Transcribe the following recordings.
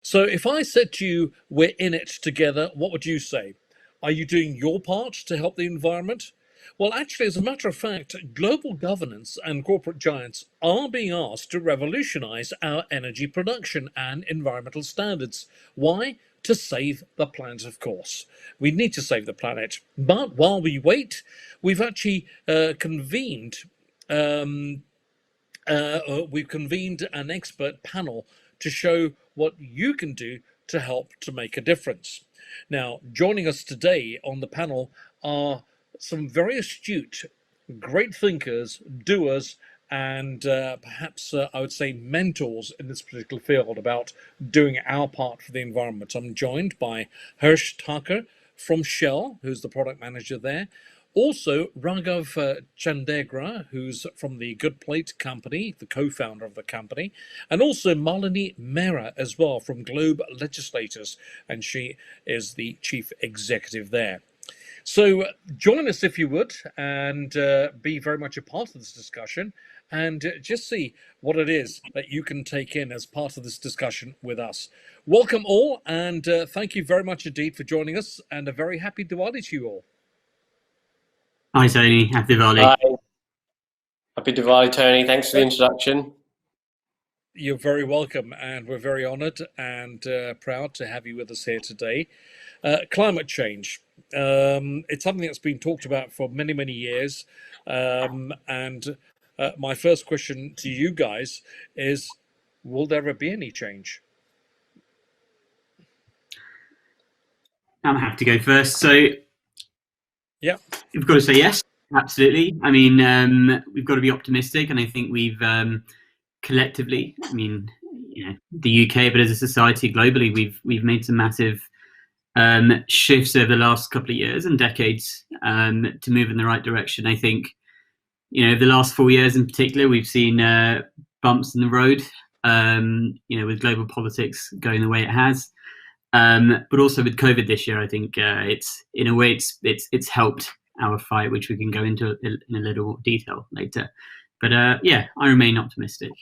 So if I said to you, we're in it together, what would you say? Are you doing your part to help the environment? Well, actually, as a matter of fact, global governance and corporate giants are being asked to revolutionize our energy production and environmental standards. Why? To save the planet, of course. We need to save the planet. But while we wait, we've actually convened um, we've convened an expert panel to show what you can do to help to make a difference. Now, joining us today on the panel are some very astute, great thinkers, doers, and perhaps I would say mentors in this particular field about doing our part for the environment. I'm joined by Hirsch Thakur from Shell, who's the product manager there. Also, Raghav Chandegra, who's from the Good Plate Company, the co-founder of the company, and also Malini Mehra as well from Globe Legislators, and she is the chief executive there. So join us if you would, and be very much a part of this discussion, and just see what it is that you can take in as part of this discussion with us. Welcome all, and thank you very much indeed for joining us, and a very happy Diwali to you all. Hi Tony, happy Diwali. Hi, happy Diwali, Tony. Thanks for the introduction. You're very welcome, and we're very honoured and proud to have you with us here today. Climate change. It's something that's been talked about for many, many years. And my first question to you guys is, will there ever be any change? I'm happy to go first. So yeah, you've got to say yes, absolutely. I mean, we've got to be optimistic, and I think we've collectively, I mean, you know, the UK, but as a society globally, we've made some massive shifts over the last couple of years and decades to move in the right direction. I think, you know, the last 4 years in particular, we've seen bumps in the road, you know, with global politics going the way it has. But also with COVID this year, I think it's in a way it's helped our fight, which we can go into in a little more detail later. But yeah, I remain optimistic.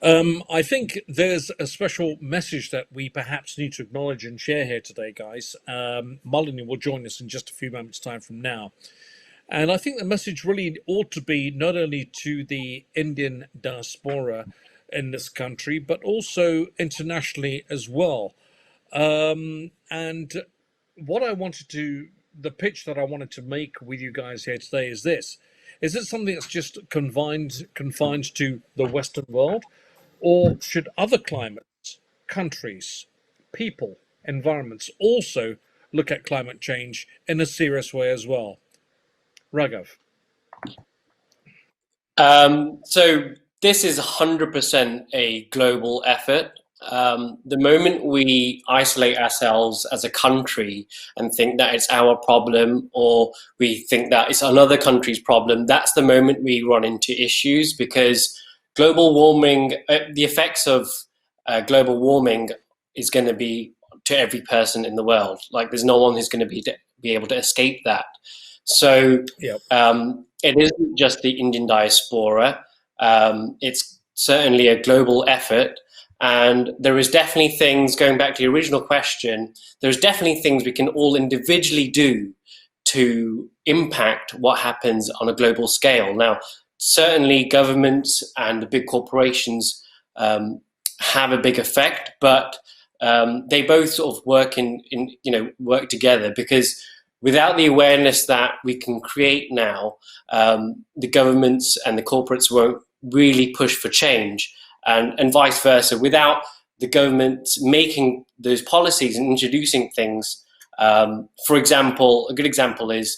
I think there's a special message that we perhaps need to acknowledge and share here today, guys. Malini will join us in just a few moments' time from now. And I think the message really ought to be not only to the Indian diaspora in this country, but also internationally as well. And what I wanted to, the pitch that I wanted to make with you guys here today is this. Is it something that's just confined to the Western world? Or should other climates, countries, people, environments also look at climate change in a serious way as well? Raghav. So this is 100% a global effort. The moment we isolate ourselves as a country and think that it's our problem, or we think that it's another country's problem, that's the moment we run into issues, because global warming, the effects of global warming is going to be to every person in the world. Like, there's no one who's going to be able to escape that. So Yep. It isn't just the Indian diaspora. It's certainly a global effort. And there is definitely things, going back to the original question, there's definitely things we can all individually do to impact what happens on a global scale. Now, certainly governments and the big corporations have a big effect, but they both sort of work together, because without the awareness that we can create now, the governments and the corporates won't really push for change, and vice versa. Without the government making those policies and introducing things, for example, a good example is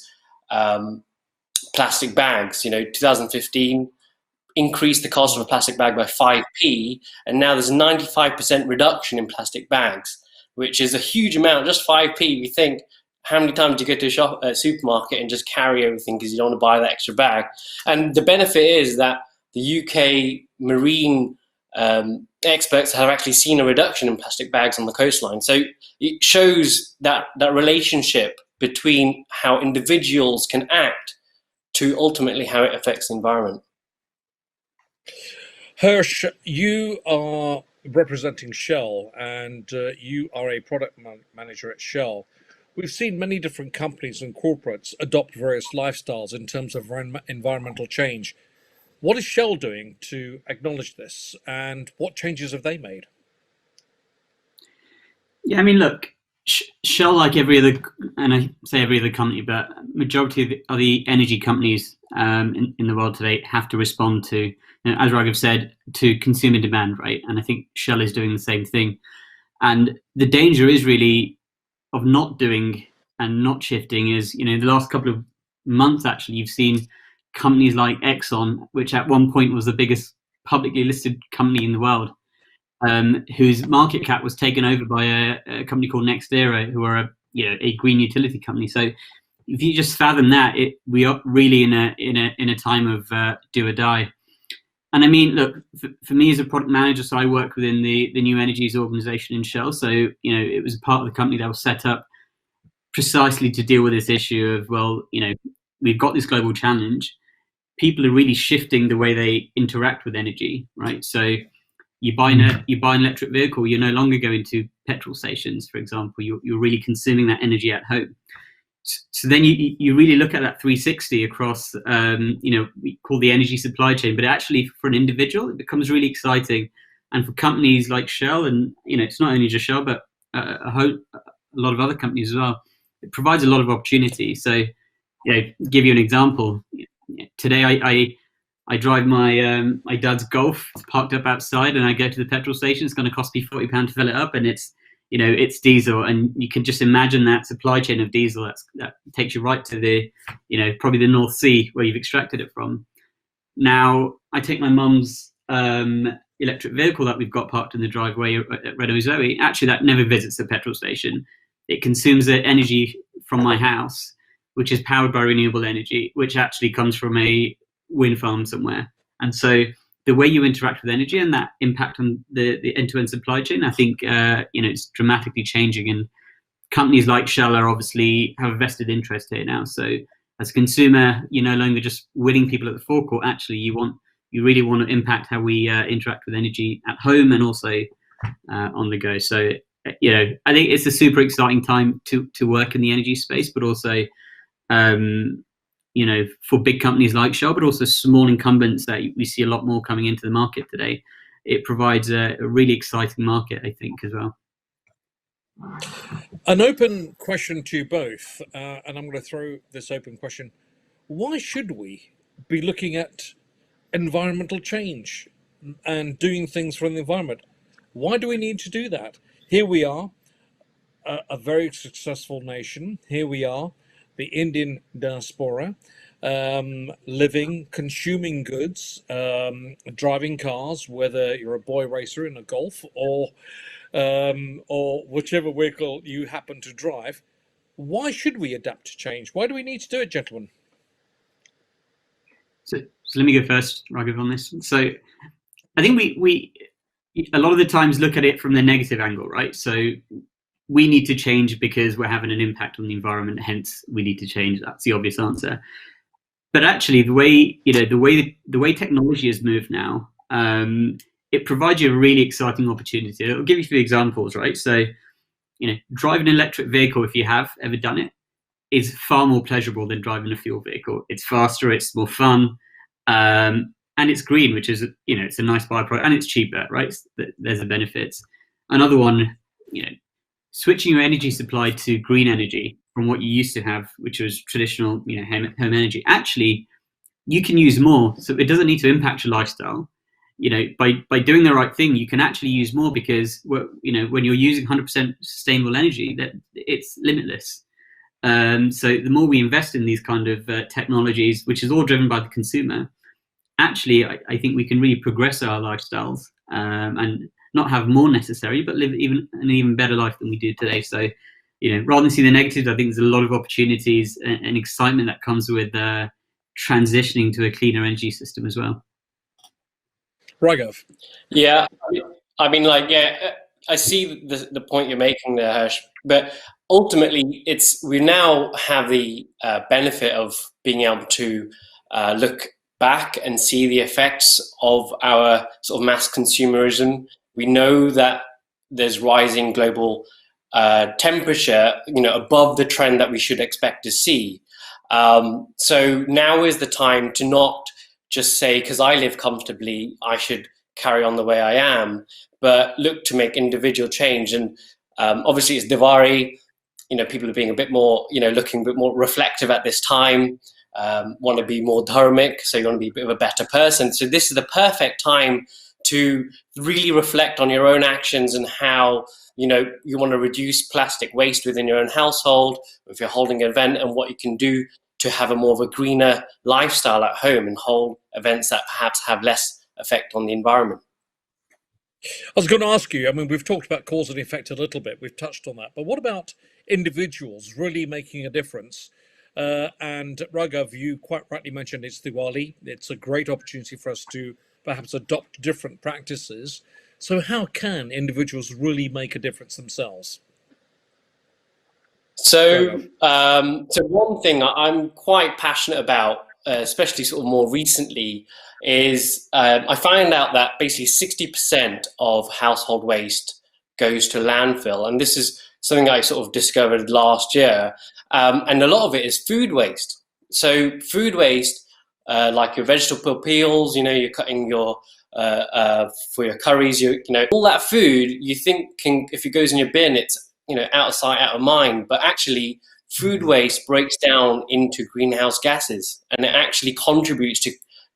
plastic bags. 2015 increased the cost of a plastic bag by 5p, and now there's a 95% reduction in plastic bags, which is a huge amount. Just 5p. We think, how many times do you go to a supermarket and just carry everything because you don't want to buy that extra bag? And the benefit is that the UK marine experts have actually seen a reduction in plastic bags on the coastline. So it shows that relationship between how individuals can act to ultimately how it affects the environment. Hirsch, you are representing Shell, and you are a product manager at Shell. We've seen many different companies and corporates adopt various lifestyles in terms of environmental change. What is Shell doing to acknowledge this, and what changes have they made? Yeah, I mean, look, Shell, like every other, and I say every other company, but majority of the energy companies in the world today have to respond to, as Raghav said, to consumer demand, right? And I think Shell is doing the same thing. And the danger is really of not doing and not shifting is, the last couple of months, actually, you've seen companies like Exxon, which at one point was the biggest publicly listed company in the world, whose market cap was taken over by a company called NextEra, who are a green utility company. So if you just fathom that, we are really in a time of do or die. And I mean, look, for me as a product manager, so I work within the new energies organization in Shell. So it was a part of the company that was set up precisely to deal with this issue of, well, we've got this global challenge. People are really shifting the way they interact with energy, right? So you buy an electric vehicle, you're no longer going to petrol stations, for example. You're really consuming that energy at home. So then you really look at that 360 across, we call the energy supply chain, but actually for an individual, it becomes really exciting. And for companies like Shell, and it's not only just Shell, but a lot of other companies as well, it provides a lot of opportunity. So, give you an example. Today, I drive my dad's Golf. It's parked up outside, and I go to the petrol station. It's going to cost me £40 to fill it up, and it's diesel, and you can just imagine that supply chain of diesel that takes you right to the probably the North Sea where you've extracted it from. Now I take my mum's electric vehicle that we've got parked in the driveway at Renault Zoe. Actually, that never visits the petrol station. It consumes the energy from my house, which is powered by renewable energy, which actually comes from a wind farm somewhere. And so the way you interact with energy and that impact on the end-to-end supply chain, I think it's dramatically changing. And companies like Shell are obviously have a vested interest here now. So as a consumer, you're no longer just winning people at the forecourt. Actually, you really want to impact how we interact with energy at home and also on the go. So I think it's a super exciting time to work in the energy space, but also for big companies like Shell, but also small incumbents that we see a lot more coming into the market today. It provides a really exciting market, I think, as well. An open question to both, and I'm going to throw this open question. Why should we be looking at environmental change and doing things for the environment? Why do we need to do that? Here we are, a very successful nation. Here we are, the Indian diaspora, living, consuming goods, driving cars, whether you're a boy racer in a Golf or whichever vehicle you happen to drive. Why should we adapt to change? Why do we need to do it, gentlemen? So let me go first, Raghav, on this. So I think we a lot of the times look at it from the negative angle, right? So we need to change because we're having an impact on the environment, hence we need to change. That's the obvious answer. But actually, the way technology has moved now, it provides you a really exciting opportunity. I'll give you a few examples, right? So, driving an electric vehicle, if you have ever done it, is far more pleasurable than driving a fuel vehicle. It's faster, it's more fun, and it's green, which is it's a nice byproduct, and it's cheaper, right? There's the benefits. Another one, switching your energy supply to green energy from what you used to have, which was traditional, home energy. Actually, you can use more, so it doesn't need to impact your lifestyle. By doing the right thing, you can actually use more because when you're using 100% sustainable energy, that it's limitless. So the more we invest in these kind of technologies, which is all driven by the consumer, actually, I think we can really progress our lifestyles and not have more necessary, but live an even better life than we do today. So, rather than see the negatives, I think there's a lot of opportunities and excitement that comes with transitioning to a cleaner energy system as well. Raghav. Yeah, I see the point you're making there, Hirsch, but ultimately, we now have the benefit of being able to look back and see the effects of our sort of mass consumerism. We know that there's rising global temperature, above the trend that we should expect to see. So now is the time to not just say, because I live comfortably, I should carry on the way I am, but look to make individual change. And obviously it's Diwali, people are being a bit more, looking a bit more reflective at this time, want to be more dharmic, so you want to be a bit of a better person. So this is the perfect time to really reflect on your own actions and how you want to reduce plastic waste within your own household, if you're holding an event, and what you can do to have a more of a greener lifestyle at home and hold events that perhaps have less effect on the environment. I was going to ask you, I mean, we've talked about cause and effect a little bit, we've touched on that, but what about individuals really making a difference? And Raghav, you quite rightly mentioned it's Diwali. It's a great opportunity for us to perhaps adopt different practices. So how can individuals really make a difference themselves? So one thing I'm quite passionate about, especially sort of more recently, is I found out that basically 60% of household waste goes to landfill. And this is something I sort of discovered last year. And a lot of it is food waste. So food waste, like your vegetable peels, you're cutting your for your curries, all that food you think if it goes in your bin, it's out of sight, out of mind. But actually, food waste breaks down into greenhouse gases, and it actually contributes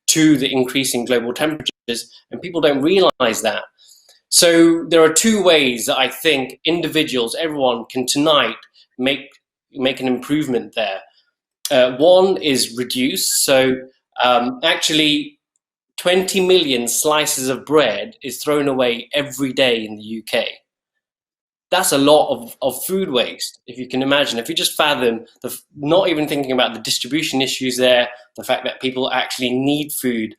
to the increase in global temperatures, and people don't realize that. So there are two ways that I think individuals, everyone can tonight make an improvement there. One is reduce. So actually 20 million slices of bread is thrown away every day in the UK. That's a lot of food waste, if you can imagine. If you just fathom, not even thinking about the distribution issues there, the fact that people actually need food,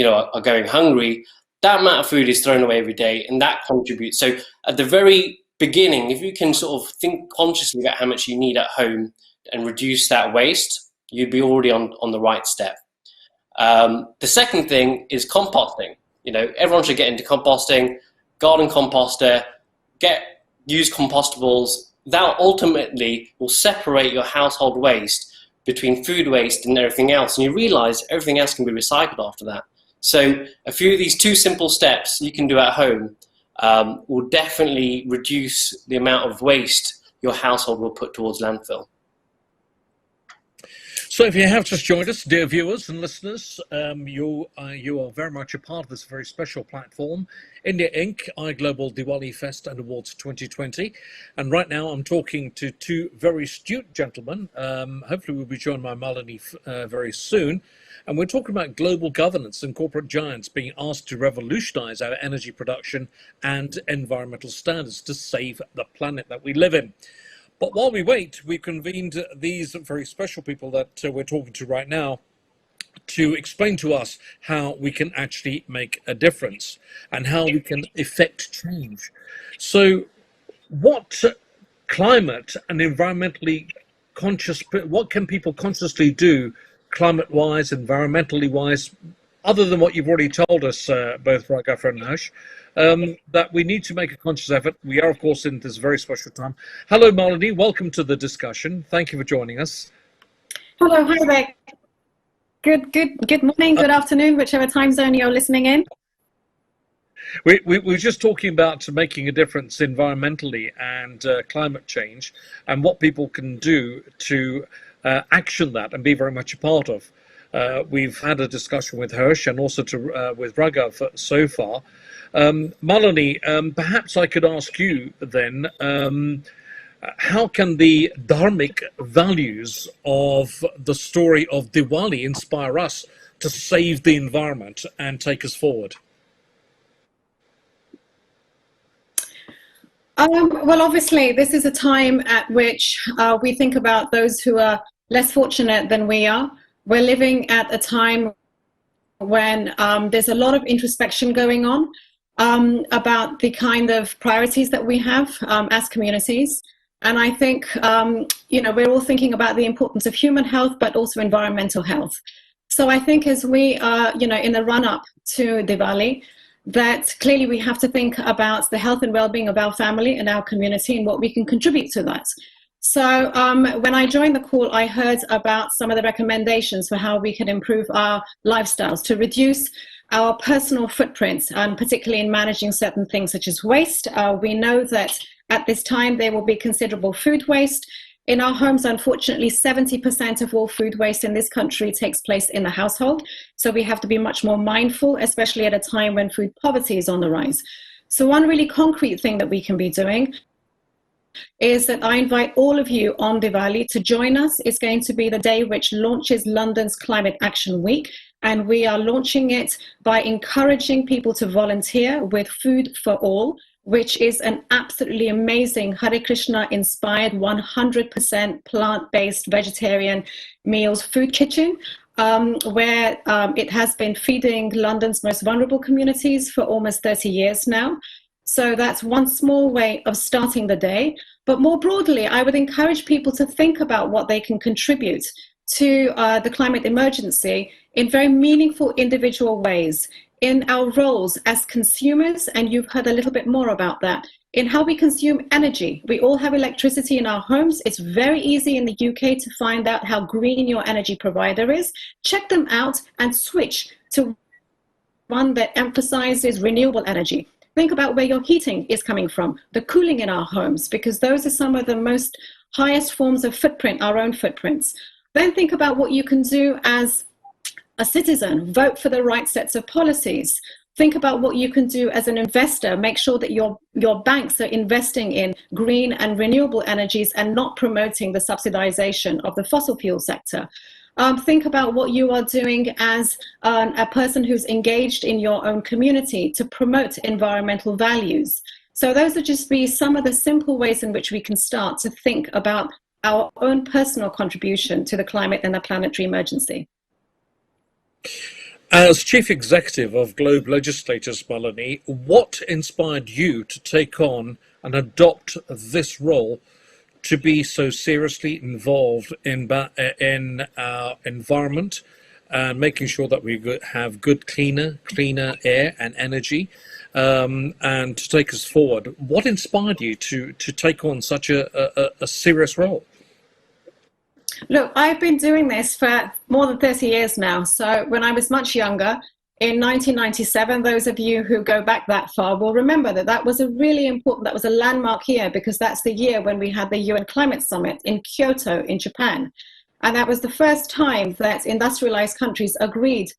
are going hungry, that amount of food is thrown away every day, and that contributes. So at the very beginning, if you can sort of think consciously about how much you need at home and reduce that waste, you'd be already on the right step. The second thing is composting. Everyone should get into composting, garden composter, use compostables. That ultimately will separate your household waste between food waste and everything else. And you realize everything else can be recycled after that. So a few of these two simple steps you can do at home will definitely reduce the amount of waste your household will put towards landfill. So if you have just joined us, dear viewers and listeners, you are very much a part of this very special platform, India Inc., iGlobal Diwali Fest and Awards 2020. And right now I'm talking to two very astute gentlemen. Hopefully we'll be joined by Malini very soon. And we're talking about global governance and corporate giants being asked to revolutionize our energy production and environmental standards to save the planet that we live in. But while we wait, we've convened these very special people that we're talking to right now to explain to us how we can actually make a difference and how we can effect change. So what climate and environmentally conscious, what can people consciously do climate-wise, environmentally-wise, other than what you've already told us, both Raghav and Harsh, that we need to make a conscious effort. We are, of course, in this very special time. Hello, Malini. Welcome to the discussion. Thank you for joining us. Hello, hi there. Good morning, good afternoon, whichever time zone you're listening in. We were just talking about making a difference environmentally and climate change and what people can do to action that and be very much a part of. We've had a discussion with Harsh and also with Raghav so far. Malini, perhaps I could ask you then, how can the dharmic values of the story of Diwali inspire us to save the environment and take us forward? Well, obviously, this is a time at which we think about those who are less fortunate than we are. We're living at a time when there's a lot of introspection going on about the kind of priorities that we have as communities. And I think, we're all thinking about the importance of human health, but also environmental health. So I think as we are, in the run-up to Diwali, that clearly we have to think about the health and well-being of our family and our community and what we can contribute to that. So when I joined the call, I heard about some of the recommendations for how we can improve our lifestyles to reduce our personal footprints, particularly in managing certain things such as waste. We know that at this time there will be considerable food waste. In our homes, unfortunately, 70% of all food waste in this country takes place in the household. So we have to be much more mindful, especially at a time when food poverty is on the rise. So one really concrete thing that we can be doing is that I invite all of you on Diwali to join us. It's going to be the day which launches London's Climate Action Week. And we are launching it by encouraging people to volunteer with Food for All, which is an absolutely amazing Hare Krishna inspired 100% plant-based vegetarian meals food kitchen, where it has been feeding London's most vulnerable communities for almost 30 years now. So that's one small way of starting the day. But more broadly, I would encourage people to think about what they can contribute to the climate emergency in very meaningful individual ways, in our roles as consumers, and you've heard a little bit more about that, in how we consume energy. We all have electricity in our homes. It's very easy in the UK to find out how green your energy provider is. Check them out and switch to one that emphasizes renewable energy. Think about where your heating is coming from, the cooling in our homes, because those are some of the most highest forms of footprint, our own footprints. Then think about what you can do as a citizen. Vote for the right sets of policies. Think about what you can do as an investor. Make sure that your banks are investing in green and renewable energies and not promoting the subsidization of the fossil fuel sector. Think about what you are doing as a person who's engaged in your own community to promote environmental values. So those would just be some of the simple ways in which we can start to think about our own personal contribution to the climate and the planetary emergency. As Chief Executive of Globe Legislators, Melanie, what inspired you to take on and adopt this role to be so seriously involved in our environment and making sure that we have good, cleaner air and energy, and to take us forward? What inspired you to take on such a serious role? Look, I've been doing this for more than 30 years now. So when I was much younger, in 1997, those of you who go back that far will remember that that was a really important, that was a landmark year, because that's the year when we had the UN Climate Summit in Kyoto in Japan. And that was the first time that industrialized countries agreed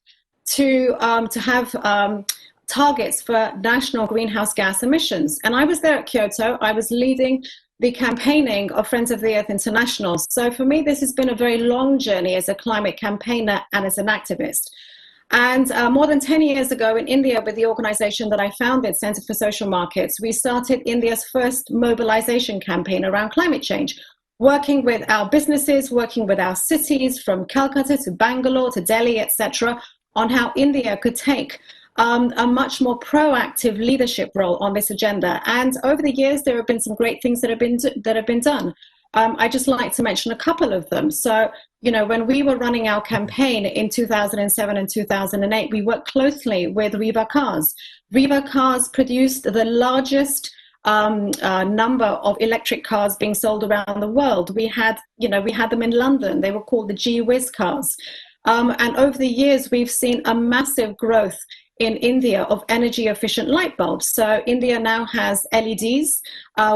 to have targets for national greenhouse gas emissions. And I was there at Kyoto. I was leading the campaigning of Friends of the Earth International. So for me, this has been a very long journey as a climate campaigner and as an activist. And more than 10 years ago in India, with the organization that I founded, Center for Social Markets, we started India's first mobilization campaign around climate change, working with our businesses, working with our cities from Calcutta to Bangalore to Delhi, etc., on how India could take a much more proactive leadership role on this agenda. And over the years, there have been some great things that have been done. I just like to mention a couple of them. So, you know, when we were running our campaign in 2007 and 2008, we worked closely with Riva Cars. Riva Cars produced the largest number of electric cars being sold around the world. We had them in London. They were called the G-Whiz cars. And over the years, we've seen a massive growth in India of energy efficient light bulbs. So India now has LEDs,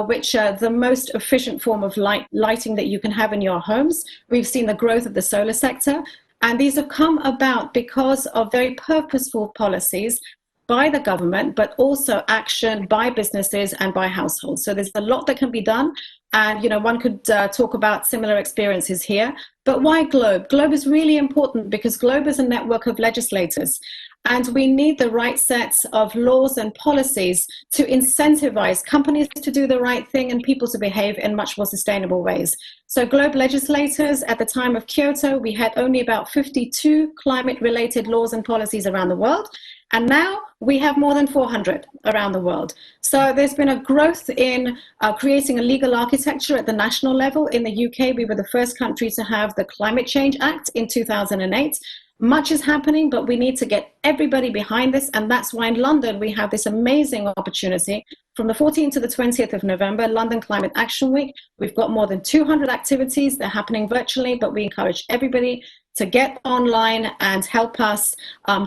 which are the most efficient form of lighting that you can have in your homes. We've seen the growth of the solar sector, and these have come about because of very purposeful policies by the government, but also action by businesses and by households. So there's a lot that can be done. And, you know, one could talk about similar experiences here. But why Globe? Globe is really important because Globe is a network of legislators. And we need the right sets of laws and policies to incentivize companies to do the right thing and people to behave in much more sustainable ways. So Globe legislators, at the time of Kyoto, we had only about 52 climate-related laws and policies around the world. And now we have more than 400 around the world. So there's been a growth in creating a legal architecture at the national level. In the UK, we were the first country to have the Climate Change Act in 2008. Much is happening, but we need to get everybody behind this. And that's why in London, we have this amazing opportunity. From the 14th to the 20th of November, London Climate Action Week. We've got more than 200 activities. They're happening virtually, but we encourage everybody to get online and help us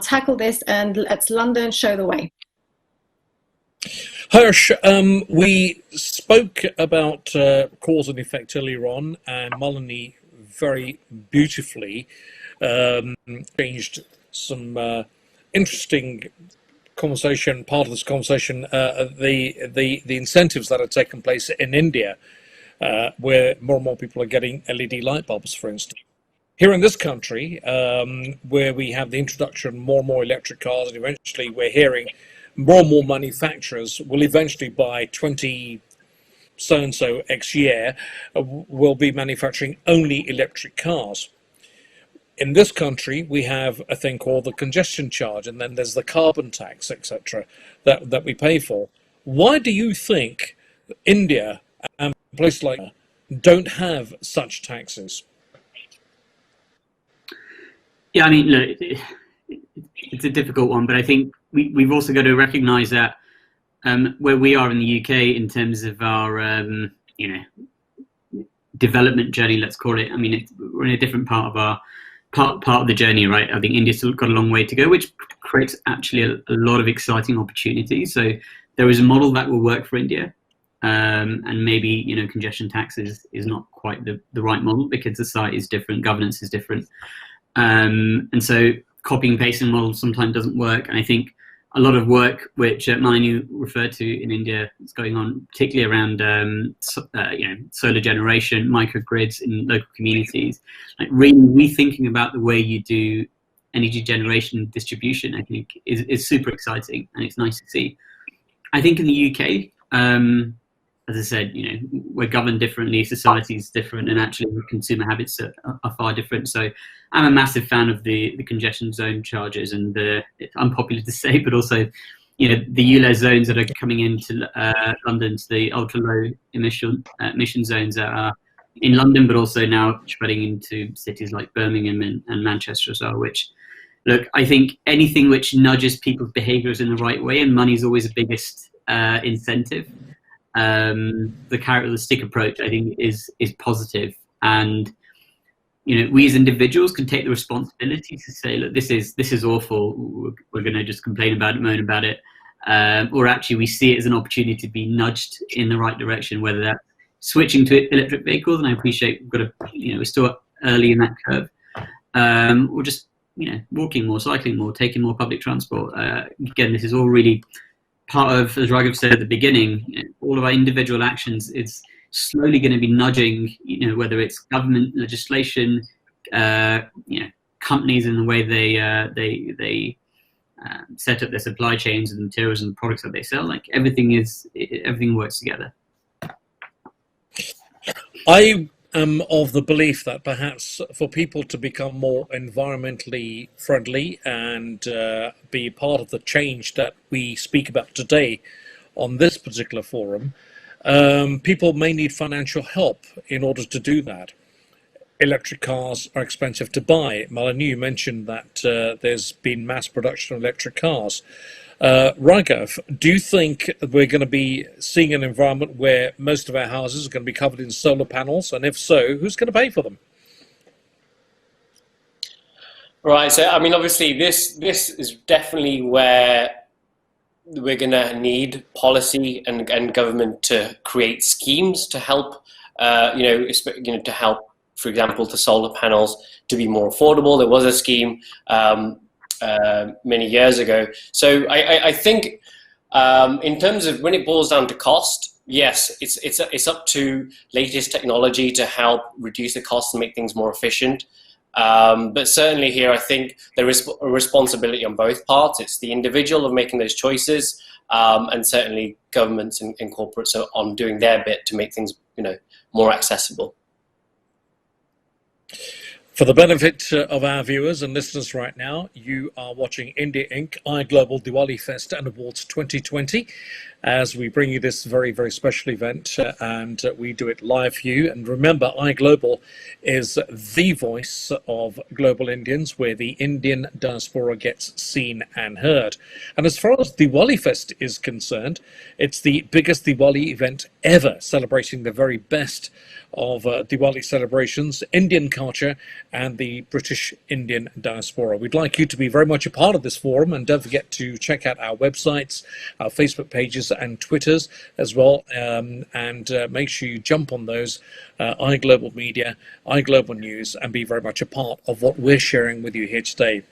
tackle this, and let's London show the way. Harsh, we spoke about cause and effect earlier on, and Melanie very beautifully changed some interesting conversation, part of this conversation, the incentives that have taken place in India, where more and more people are getting LED light bulbs, for instance. Here in this country, where we have the introduction of more and more electric cars, and eventually we're hearing more and more manufacturers will eventually by 20 so-and-so X year will be manufacturing only electric cars. In this country, we have a thing called the congestion charge, and then there's the carbon tax, etc., that we pay for. Why do you think India and places like that don't have such taxes? Yeah, I mean, look, it's a difficult one, but I think we've also got to recognise that where we are in the UK in terms of our, development journey, let's call it. I mean, we're in a different part of our part of the journey, right? I think India's still got a long way to go, which creates actually a lot of exciting opportunities. So there is a model that will work for India, and maybe congestion taxes is not quite the right model because society is different, governance is different, and so copying and pasting models sometimes doesn't work. And I think a lot of work which Manu referred to in India is going on, particularly around solar generation, microgrids in local communities, like really rethinking about the way you do energy generation distribution. I think is super exciting, and it's nice to see. I think in the UK, as I said, we're governed differently, society's different, and actually consumer habits are far different. So I'm a massive fan of the congestion zone charges, and it's unpopular to say, but also, the ULEZ zones that are coming into London, to the ultra low emission zones that are in London, but also now spreading into cities like Birmingham and Manchester as well. Which, look, I think anything which nudges people's behaviours in the right way, and money is always the biggest incentive. The carrot or the stick approach, I think, is positive, and we as individuals can take the responsibility to say, look, this is awful. We're going to just complain about it, moan about it, or actually we see it as an opportunity to be nudged in the right direction. Whether that's switching to electric vehicles, and I appreciate we're still early in that curve, or just walking more, cycling more, taking more public transport. Again, this is all really part of, as Raghav said at the beginning, all of our individual actions is slowly going to be nudging, whether it's government legislation, companies in the way they set up their supply chains and materials and products that they sell. Like everything works together. I am of the belief that perhaps for people to become more environmentally friendly and be part of the change that we speak about today on this particular forum, people may need financial help in order to do that. Electric cars are expensive to buy. Melanie, you mentioned that there's been mass production of electric cars. Raghav, do you think we're going to be seeing an environment where most of our houses are going to be covered in solar panels? And if so, who's going to pay for them? Right. So, I mean, obviously, this is definitely where we're going to need policy and government to create schemes to help, to help, for example, the solar panels to be more affordable. There was a scheme many years ago. So I think in terms of when it boils down to cost, yes, it's up to latest technology to help reduce the cost and make things more efficient. But certainly here, I think there is a responsibility on both parts. It's the individual of making those choices, and certainly governments and corporates are on doing their bit to make things, more accessible. For the benefit of our viewers and listeners right now, you are watching India Inc. iGlobal Diwali Fest and Awards 2020. as we bring you this very, very special event, and we do it live for you. And remember, iGlobal is the voice of global Indians, where the Indian diaspora gets seen and heard. And as far as Diwali Fest is concerned, it's the biggest Diwali event ever, celebrating the very best of Diwali celebrations, Indian culture, and the British Indian diaspora. We'd like you to be very much a part of this forum, and don't forget to check out our websites, our Facebook pages and Twitters as well, and make sure you jump on those, iGlobal Media, iGlobal News, and be very much a part of what we're sharing with you here today.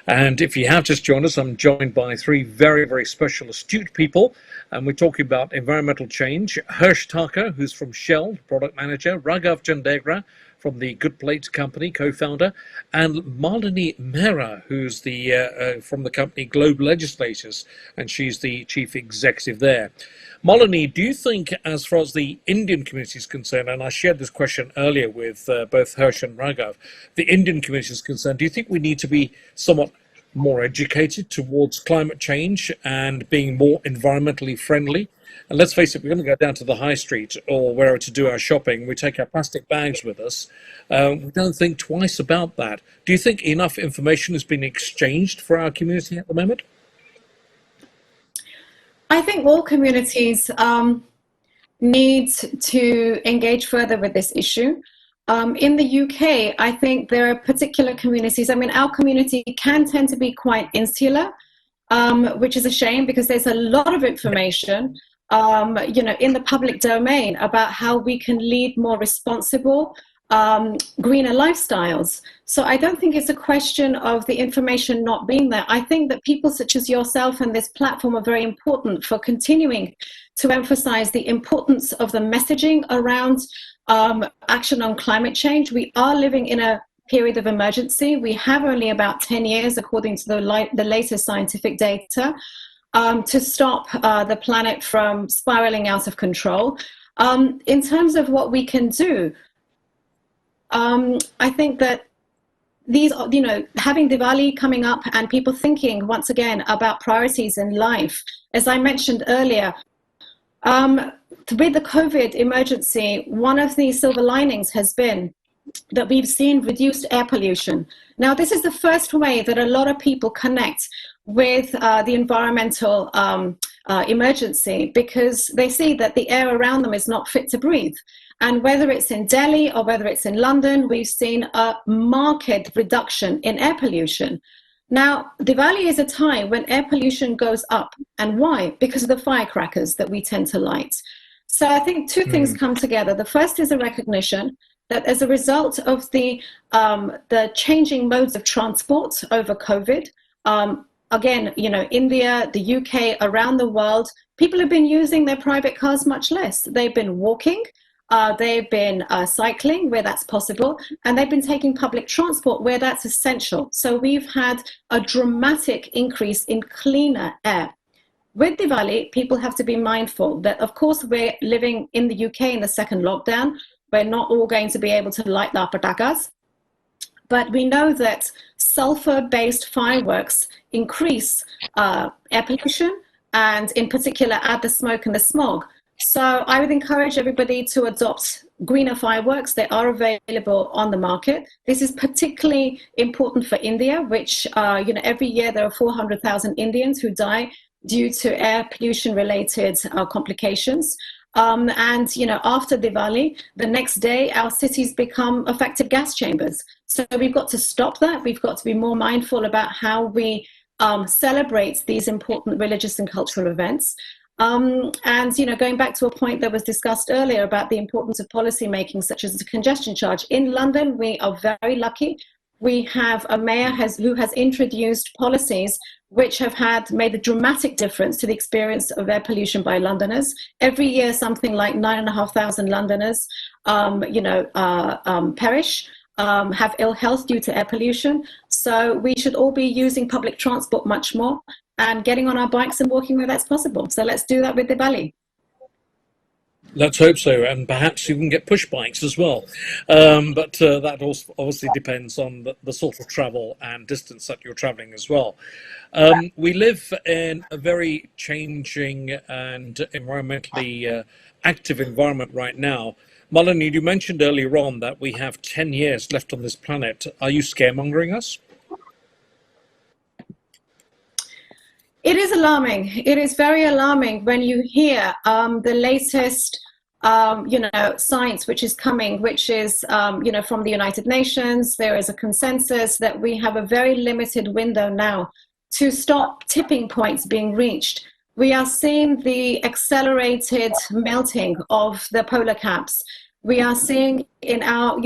And if you have just joined us, I'm joined by three very, very special, astute people, and we're talking about environmental change. Harsh Thakur, who's from Shell, product manager, Raghav Chandegra from the Good Plate company, co-founder, and Malini Mehra, who's the from the company Global Legislators, and she's the chief executive there. Malini, do you think, as far as the Indian community is concerned, and I shared this question earlier with both Harsh and Raghav, the Indian community is concerned, do you think we need to be somewhat more educated towards climate change and being more environmentally friendly? And let's face it, we're going to go down to the high street or wherever to do our shopping. We take our plastic bags with us. We don't think twice about that. Do you think enough information has been exchanged for our community at the moment? I think all communities need to engage further with this issue. In the UK, I think there are particular communities. I mean, our community can tend to be quite insular, which is a shame because there's a lot of information, in the public domain about how we can lead more responsible, greener lifestyles. So I don't think it's a question of the information not being there. I think that people such as yourself and this platform are very important for continuing to emphasize the importance of the messaging around action on climate change. We are living in a period of emergency. We have only about 10 years, according to the latest scientific data, to stop the planet from spiraling out of control. In terms of what we can do, I think that these, having Diwali coming up and people thinking once again about priorities in life, as I mentioned earlier, with the COVID emergency, one of the silver linings has been that we've seen reduced air pollution. Now, this is the first way that a lot of people connect with the environmental emergency, because they see that the air around them is not fit to breathe. And whether it's in Delhi or whether it's in London, we've seen a marked reduction in air pollution. Now, Diwali is a time when air pollution goes up. And why? Because of the firecrackers that we tend to light. So I think two things come together. The first is a recognition that as a result of the changing modes of transport over COVID, again, India, the UK, around the world, people have been using their private cars much less. They've been walking, they've been cycling where that's possible, and they've been taking public transport where that's essential. So we've had a dramatic increase in cleaner air. With Diwali, people have to be mindful that, of course, we're living in the UK in the second lockdown. We're not all going to be able to light our patakas. But we know that sulfur-based fireworks increase air pollution, and in particular add the smoke and the smog. So I would encourage everybody to adopt greener fireworks. They are available on the market. This is particularly important for India, which every year there are 400,000 Indians who die due to air pollution-related complications. And after Diwali, the next day, our cities become effective gas chambers. So we've got to stop that. We've got to be more mindful about how we celebrate these important religious and cultural events. And going back to a point that was discussed earlier about the importance of policy making, such as the congestion charge. In London, we are very lucky. We have a mayor who has introduced policies which have made a dramatic difference to the experience of air pollution by Londoners. Every year, something like 9,500 Londoners, perish, have ill health due to air pollution. So we should all be using public transport much more and getting on our bikes and walking where that's possible. So let's do that with Diwali. Let's hope so, and perhaps you can get push bikes as well. But that also obviously depends on the sort of travel and distance that you're traveling as well. We live in a very changing and environmentally active environment right now. Malini, you mentioned earlier on that we have 10 years left on this planet. Are you scaremongering us? It is alarming. It is very alarming when you hear the latest, science which is coming, which is, from the United Nations. There is a consensus that we have a very limited window now to stop tipping points being reached. We are seeing the accelerated melting of the polar caps. We are seeing in our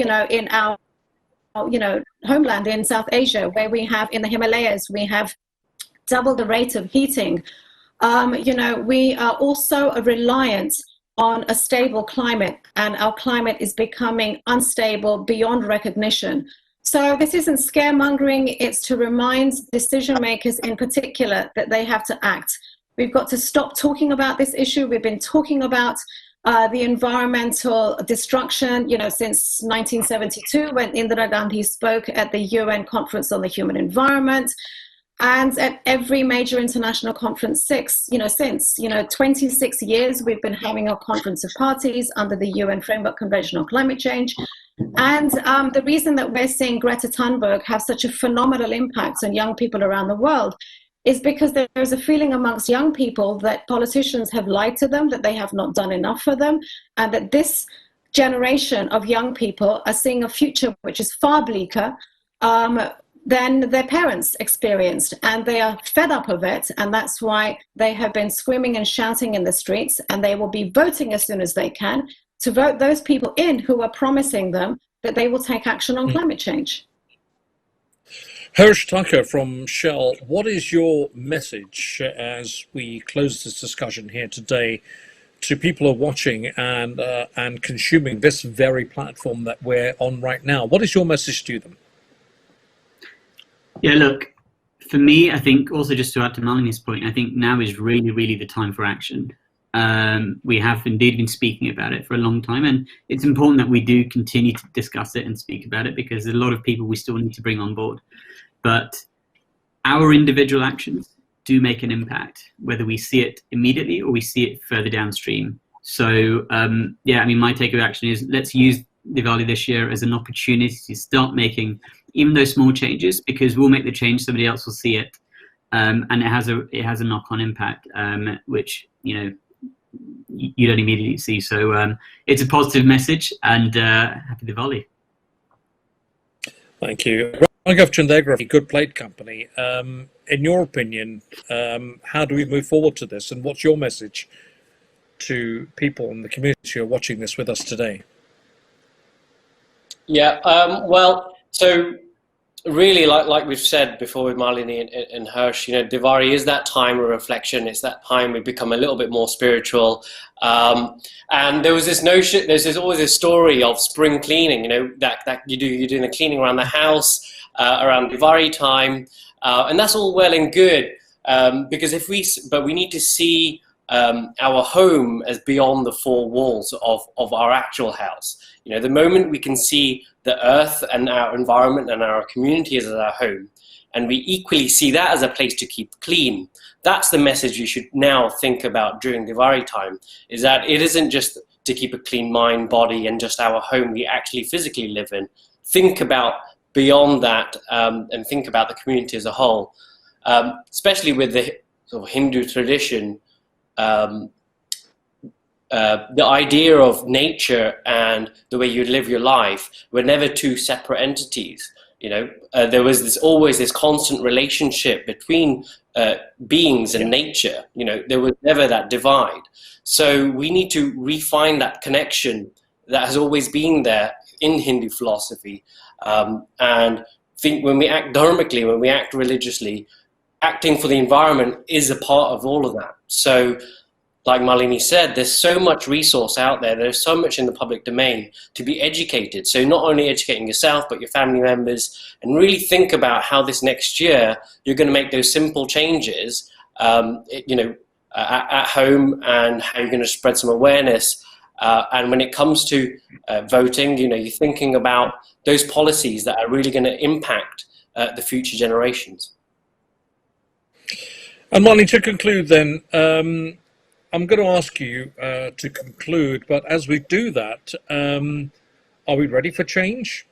homeland in South Asia, where we have in the Himalayas, we have double the rate of heating. We are also reliant on a stable climate, and our climate is becoming unstable beyond recognition. So this isn't scaremongering, it's to remind decision makers in particular that they have to act. We've got to stop talking about this issue. We've been talking about the environmental destruction, since 1972, when Indira Gandhi spoke at the UN Conference on the Human Environment. And at every major international conference since 26 years, we've been having a conference of parties under the UN Framework Convention on Climate Change. And the reason that we're seeing Greta Thunberg have such a phenomenal impact on young people around the world is because there's a feeling amongst young people that politicians have lied to them, that they have not done enough for them, and that this generation of young people are seeing a future which is far bleaker than their parents experienced, and they are fed up of it, and that's why they have been screaming and shouting in the streets, and they will be voting as soon as they can to vote those people in who are promising them that they will take action on climate change. Harsh Thakur from Shell, what is your message as we close this discussion here today to people who are watching and consuming this very platform that we're on right now? What is your message to them? Yeah, look, for me, I think also just to add to Malini's point, I think now is really, really the time for action. We have indeed been speaking about it for a long time, and it's important that we do continue to discuss it and speak about it, because there's a lot of people we still need to bring on board. But our individual actions do make an impact, whether we see it immediately or we see it further downstream. So, my take of action is let's use Diwali this year as an opportunity to start making even those small changes, because we'll make the change, somebody else will see it, and it has a knock-on impact, which you don't immediately see. So it's a positive message, and happy Diwali. Thank you. Raghav Chandagrafi, Good Plate Company. In your opinion, how do we move forward to this, and what's your message to people in the community who are watching this with us today? Yeah, so really, like we've said before with Malini and Harsh, Diwali is that time of reflection. It's that time we become a little bit more spiritual. And there was this notion, there's always this story of spring cleaning, that you're doing the cleaning around the house around Diwali time, and that's all well and good, because but we need to see our home as beyond the four walls of our actual house. The moment we can see the earth and our environment and our community as our home, and we equally see that as a place to keep clean, that's the message you should now think about during Diwali time, is that it isn't just to keep a clean mind, body, and just our home we actually physically live in. Think about beyond that, and think about the community as a whole, especially with the sort of Hindu tradition. The idea of nature and the way you live your life were never two separate entities. There was always this constant relationship between beings and nature. There was never that divide. So we need to refine that connection that has always been there in Hindu philosophy, and think when we act dharmically, when we act religiously, acting for the environment is a part of all of that. So, like Malini said, there's so much resource out there. There's so much in the public domain to be educated. So not only educating yourself, but your family members, and really think about how this next year you're going to make those simple changes, at home, and how you're going to spread some awareness And when it comes to voting, you know, you're thinking about those policies that are really going to impact the future generations. And Molly, to conclude then, I'm going to ask you to conclude, but as we do that, are we ready for change?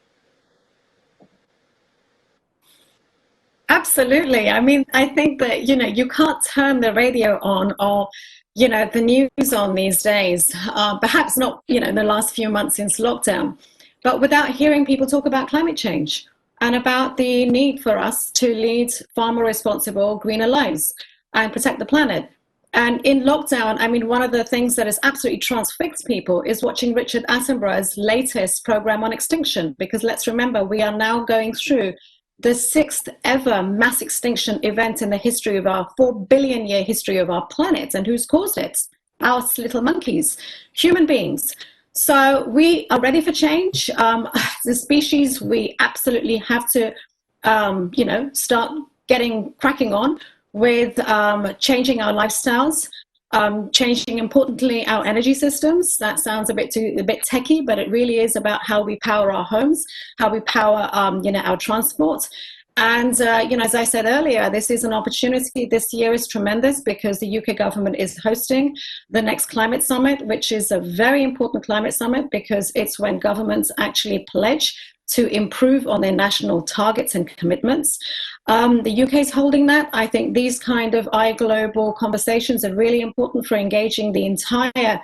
Absolutely. I mean, I think that, you know, you can't turn the radio on or, you know, the news on these days, perhaps not, you know, in the last few months since lockdown, but without hearing people talk about climate change and about the need for us to lead far more responsible, greener lives and protect the planet. And in lockdown, I mean, one of the things that has absolutely transfixed people is watching Richard Attenborough's latest program on extinction, because let's remember, we are now going through the 6th ever mass extinction event in the history of our 4 billion year history of our planet. And who's caused it? Our little monkeys, human beings. So we are ready for change. The species, we absolutely have to, you know, start cracking on with changing our lifestyles, changing importantly our energy systems. That sounds a bit techie, but it really is about how we power our homes, how we power you know, our transport. And you know, as I said earlier, this is an opportunity. This year is tremendous because the UK government is hosting the next climate summit, which is a very important climate summit because it's when governments actually pledge to improve on their national targets and commitments. The UK is holding that. I think these kind of iGlobal conversations are really important for engaging the entire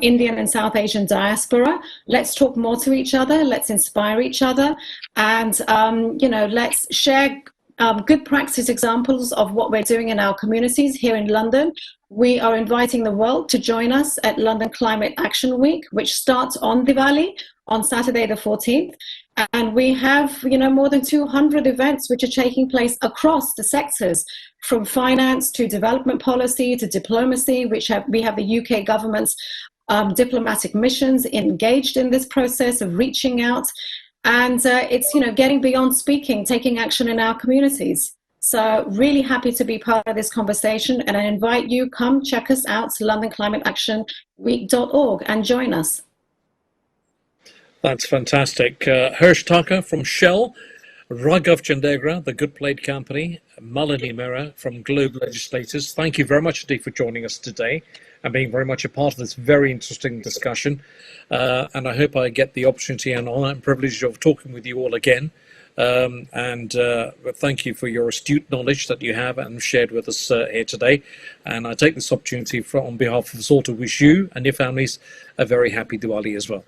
Indian and South Asian diaspora. Let's talk more to each other. Let's inspire each other. And, you know, let's share good practice examples of what we're doing in our communities here in London. We are inviting the world to join us at London Climate Action Week, which starts on Diwali on Saturday the 14th. And we have, you know, more than 200 events which are taking place across the sectors, from finance to development policy to diplomacy, we have the UK government's diplomatic missions engaged in this process of reaching out. And it's, you know, getting beyond speaking, taking action in our communities. So really happy to be part of this conversation. And I invite you, come check us out, LondonClimateActionWeek.org, and join us. That's fantastic. Hirsch Tucker from Shell, Raghav Chandegra, the Good Plate Company, Malini Mehra from Global Legislators. Thank you very much indeed for joining us today and being very much a part of this very interesting discussion. And I hope I get the opportunity and honor and privilege of talking with you all again. Thank you for your astute knowledge that you have and shared with us here today. And I take this opportunity on behalf of us all to wish you and your families a very happy Diwali as well.